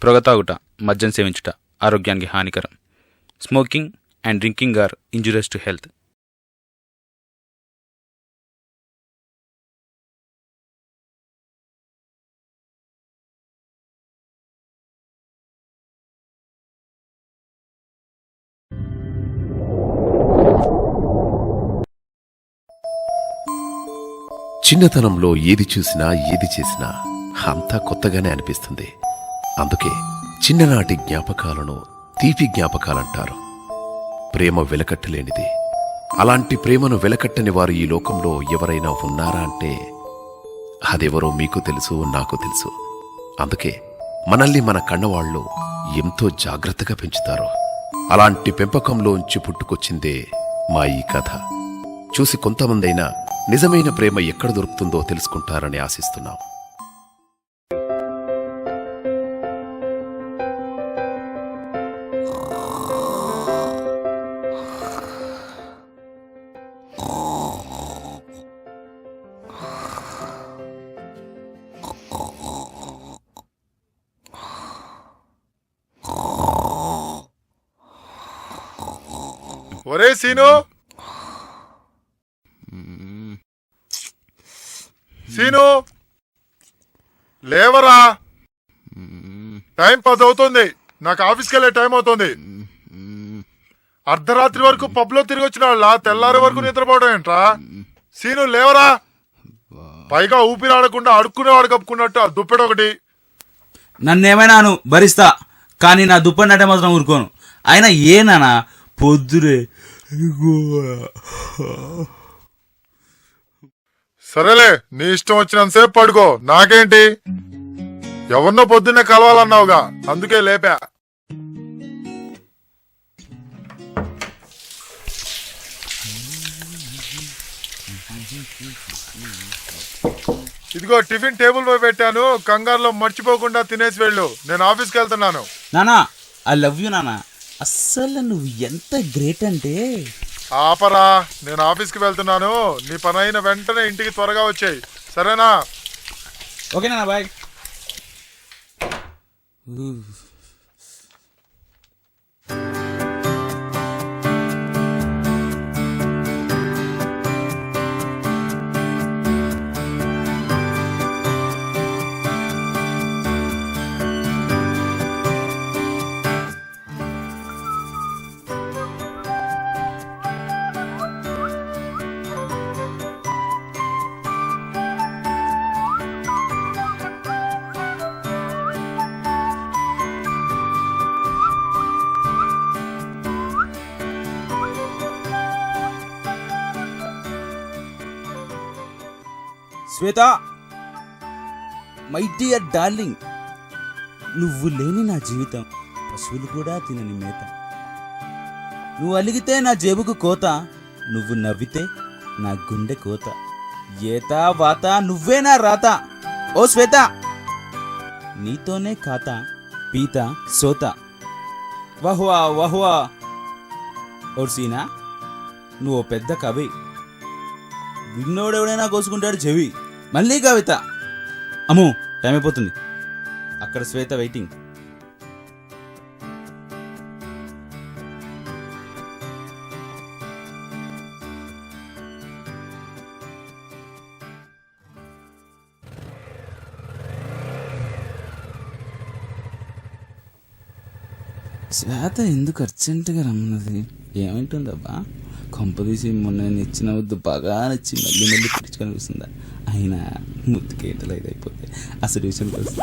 పొగ తాగుట, మద్యం సేవించుట ఆరోగ్యానికి హానికరం. Smoking and drinking are injurious to health. చిన్నతనంలో ఏది చూసినా ఏది చేసినా అంతా కొత్తగానే అనిపిస్తుంది. అందుకే చిన్ననాటి జ్ఞాపకాలను తీపి జ్ఞాపకాలంటారు. ప్రేమ వెలకట్టలేనిది. అలాంటి ప్రేమను వెలకట్టని వారు ఈ లోకంలో ఎవరైనా ఉన్నారా అంటే అదెవరో మీకు తెలుసు, నాకు తెలుసు. అందుకే మనల్ని మన కన్నవాళ్లు ఎంతో జాగ్రత్తగా పెంచుతారు. అలాంటి పెంపకంలోంచి పుట్టుకొచ్చిందే మా ఈ కథ. చూసి కొంతమందైనా నిజమైన ప్రేమ ఎక్కడ దొరుకుతుందో తెలుసుకుంటారని ఆశిస్తున్నాం. ఒరే సీను, సీను లేవరా, టైం 10 అవుతుంది. నాకు ఆఫీస్కి వెళ్ళే టైం అవుతుంది. అర్ధరాత్రి వరకు పబ్లో తిరిగి వచ్చిన వాళ్ళ తెల్లారి వరకు నిద్రపోవడం ఏంట్రా? సీను లేవరా. పైగా ఊపిరాడకుండా అడుక్కునేవాడు కప్పుకున్నట్టు ఆ దుప్పెడొకటి. నన్నేమైనాను భరిస్తా, కానీ నా దుప్పటి మాత్రం ఊరుకోను. అయినా ఏనా పొద్దురే. సరేలే, నీ ఇష్టం వచ్చినంతసేపు పడుకో, నాకేంటి. ఎవరినో పొద్దున్నే కలవాలన్నావుగా, అందుకే లేపా. ఇదిగో టిఫిన్ టేబుల్ పై పెట్టాను, కంగారులో మర్చిపోకుండా తినేసి వెళ్ళు. నేను ఆఫీస్కి వెళ్తున్నాను. నానా, ఐ లవ్ యూ నానా. అస్సలు నువ్వు ఎంత గ్రేట్ అంటే. ఆపరా, నేను ఆఫీస్కి వెళ్తున్నాను. నీ పని అయిన వెంటనే ఇంటికి త్వరగా వచ్చేయి, సరేనా? ఓకే నాన్న, bye. Shweta, my dear darling, నువ్వు లేని నా జీవితం పశువులు కూడా తినని మేత. నువ్వు అలిగితే నా జేబుకు కోత, నువ్వు నవ్వితే నా గుండె కోత. ఏతా వాత నువ్వే నా రాత. ఓ శ్వేత, నీతోనే ఖాత పీత సోత. వహ్వా వహ్వా. ఓ సీనా, నువ్వు పెద్ద కవి. విన్నోడెవడైనా కోసుకుంటాడు చెవి. మళ్ళీ కవిత. అమ్మో, టైం అయిపోతుంది. అక్కడ శ్వేత వెయిటింగ్. శ్వేత ఎందుకు అర్జెంటుగా రమ్మన్నది? ఏమంటుందబ్బా? కొంపదీసి మొన్న నేను ఇచ్చిన వద్దు బాగా నచ్చి మళ్ళీ మళ్ళీ పిలుచుకొని వస్తుందా? అయినా ముత్తుకేటలు ఇదైపోతే అసలు విషయం తెలుసు.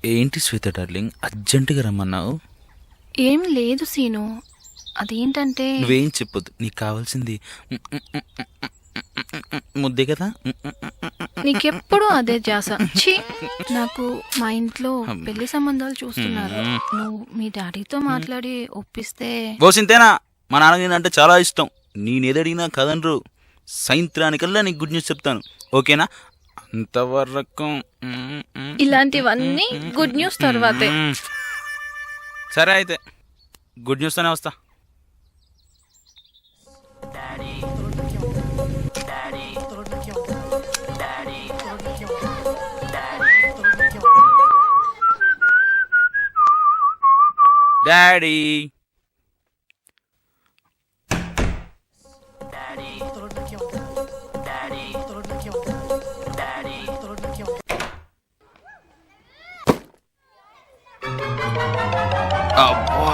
ఏంటి శ్వేత డార్లింగ్, అర్జెంటుగా రమ్మన్నావు? ఏం లేదు సీను, అదేంటంటే. నువ్వేం చెప్పొద్దు, నీకు కావాల్సింది ముద్దే కదా. నీకెప్పుడు అదే జాస. ఛీ, నాకు మా ఇంట్లో పెళ్లి సంబంధాలు చూస్తున్నారు. నువ్వు మీ డాడీతో మాట్లాడి ఒప్పిస్తే. బోసింతేనా, మా నాన్నకి అంటే చాలా ఇష్టం. నేనేదడిగినా కదనరు. సాయంత్రానికల్లా నీకు గుడ్ న్యూస్ చెప్తాను, ఓకేనా? అంతవరకు ఇలాంటివన్నీ గుడ్ న్యూస్ తర్వాతే. సరే అయితే గుడ్ న్యూస్తోనే వస్తా. డాడీ, అబ్బా,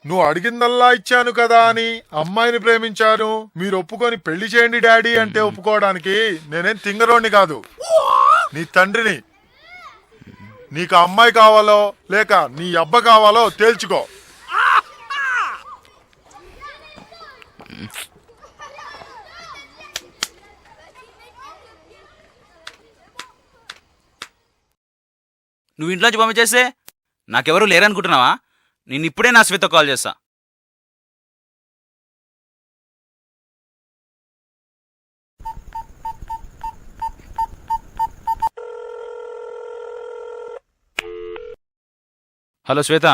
నువ్వు అడిగిందల్లా ఇచ్చాను కదా అని అమ్మాయిని ప్రేమించాను, మీరు ఒప్పుకొని పెళ్లి చేయండి డాడీ అంటే ఒప్పుకోవడానికి నేనేం తింగరోణ్ణి కాదు, నీ తండ్రిని. నీకు అమ్మాయి కావాలో లేక నీ అబ్బ కావాలో తేల్చుకో. నువ్వు ఇంట్లోంచి పంపించేస్తే నాకెవరూ లేరనుకుంటున్నావా? నేను ఇప్పుడే నా శ్వేత కాల్ చేస్తా. హలో శ్వేత,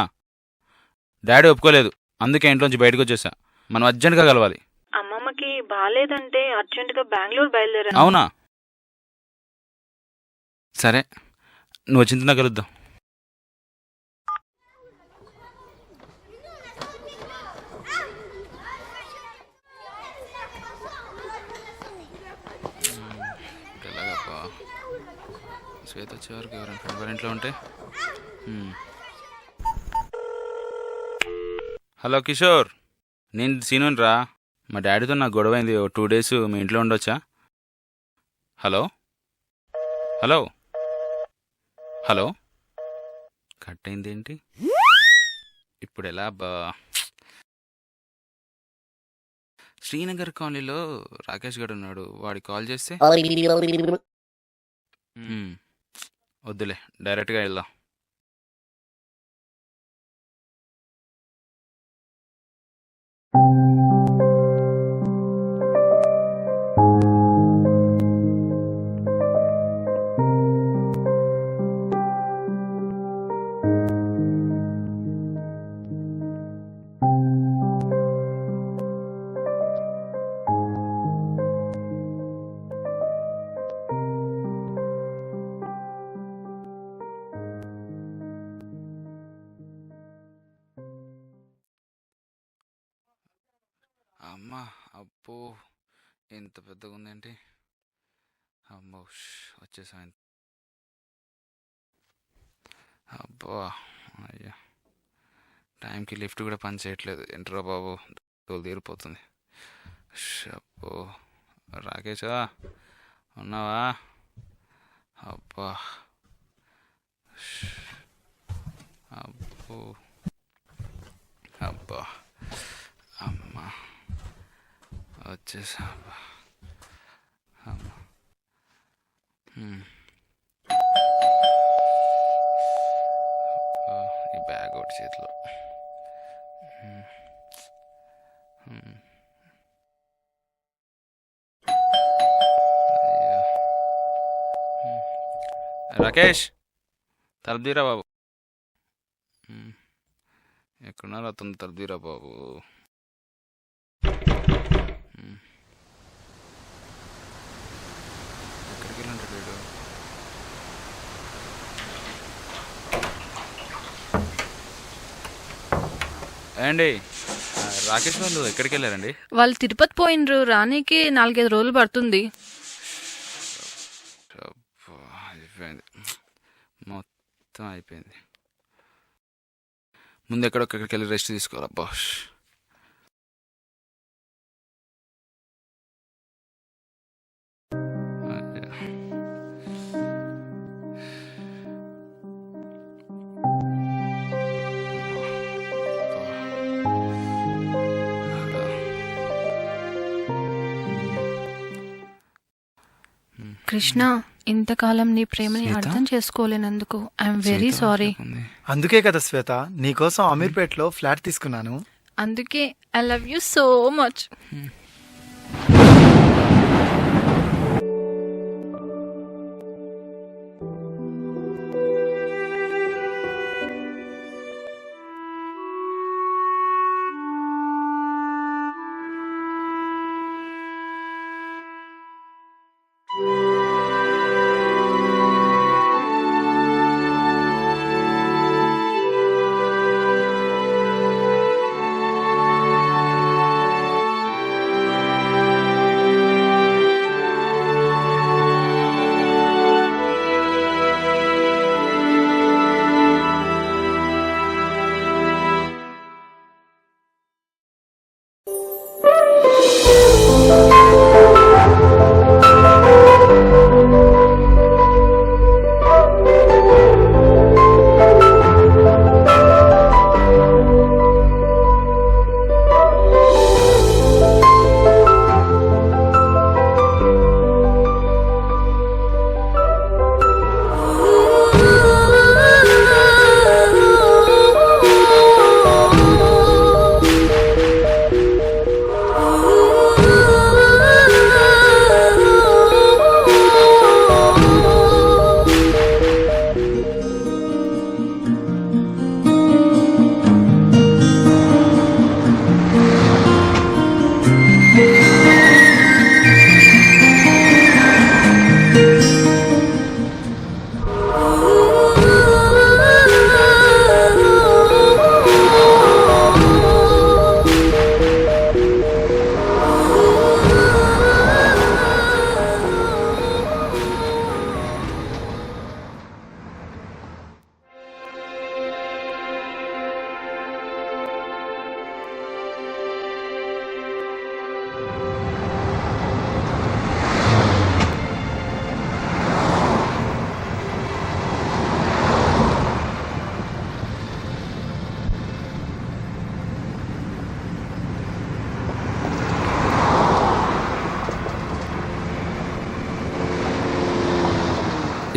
డాడీ ఒప్పుకోలేదు, అందుకే ఇంట్లోంచి బయటకు వచ్చేసా. మనం అర్జెంట్గా కలవాలి. అమ్మమ్మకి బాగాలేదంటే అర్జెంటుగా బెంగళూరు బయలుదేరాను. అవునా? సరే, నువ్వు వచ్చిన కలుద్దాం. ఎలాగప్పా, శ్వేత వచ్చేవరకు ఎవరి ఇంట్లో ఉంటే. హలో కిషోర్, నేను సీనుని రా. మా డాడీతో నాకు గొడవ అయింది, 2 days మీ ఇంట్లో ఉండొచ్చా? హలో హలో హలో, కట్ అయింది ఏంటి ఇప్పుడు? ఎలా బా? శ్రీనగర్ కాలనీలో రాకేష్ గడు ఉన్నాడు, వాడికి కాల్ చేస్తే వద్దులే, డైరెక్ట్గా వెళ్దాం. అమ్మా, అబ్బో, ఎంత పెద్దగా ఉందేంటి? అమ్మో, వచ్చేసా. అబ్బా, అయ్యా, టైంకి లిఫ్ట్ కూడా పని చేయట్లేదు. ఏంట్రా బాబు, తోలు తీరిపోతుంది. అబ్బో, రాకేషా ఉన్నావా? అబ్బా, అబ్బో, అబ్బా, అమ్మా, వచ్చేసా. అమ్మా, ఈ బ్యాగ్ ఒకటి చేతిలో. రాకేష్, తలదీరా బాబు. ఎక్కడున్నారా? అతను తలదీరా బాబు. ఎక్కడికి వెళ్ళంటాడు వీడు? ఏండి, రాకేష్ వాళ్ళు ఎక్కడికి వెళ్ళారండి? వాళ్ళు తిరుపతి పోయినరు, రానీకి 4-5 రోజులు పడుతుంది. అయిపోయింది, మొత్తం అయిపోయింది. ముందు ఎక్కడికి వెళ్ళి రెస్ట్ తీసుకోవాలి. బాష్, కృష్ణ, ఇంతకాలం నీ ప్రేమని శ్వేత? అర్థం చేసుకోలేనందుకు ఐఎమ్ వెరీ సారీ. అందుకే కదా శ్వేత నీకోసం అమీర్పేట్లో ఫ్లాట్ తీసుకున్నాను. అందుకే I love you so much.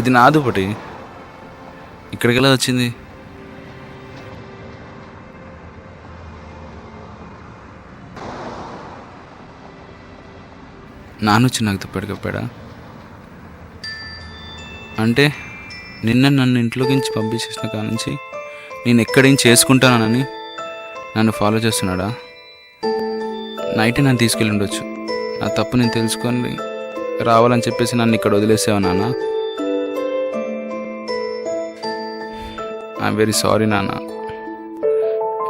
ఇది నా దుప్పటి ఇక్కడికి ఎలా వచ్చింది? నానొచ్చి నాకు దుప్పటి కప్పాడా? అంటే నిన్న నన్ను ఇంట్లోకించి పంపించేసిన కాడ నుంచి నేను ఎక్కడేం చేసుకుంటానని నన్ను ఫాలో చేస్తున్నాడా? నైటే నన్ను తీసుకెళ్ళి ఉండొచ్చు. నా తప్పు నేను తెలుసుకొని రావాలని చెప్పేసి నన్ను ఇక్కడ వదిలేసావు నాన్న. ఐఎమ్ వెరీ సారీ నాన్న.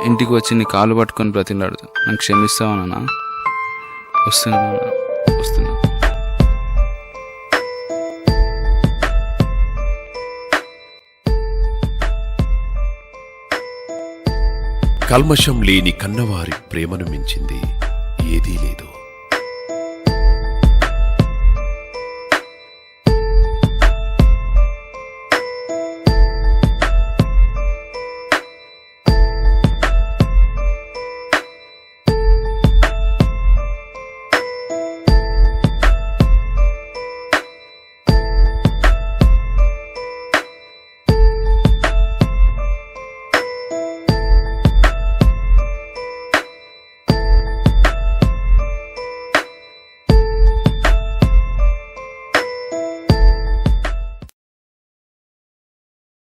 ఇంటికి వచ్చి నీ కాలు పట్టుకొని బ్రతిలాడు. నన్ను క్షమిస్తావా నాన్న? వస్తున్నా నాన్న, వస్తున్నా. కల్మషం లేని కన్నవారి ప్రేమను మించింది ఏదీ లేదు.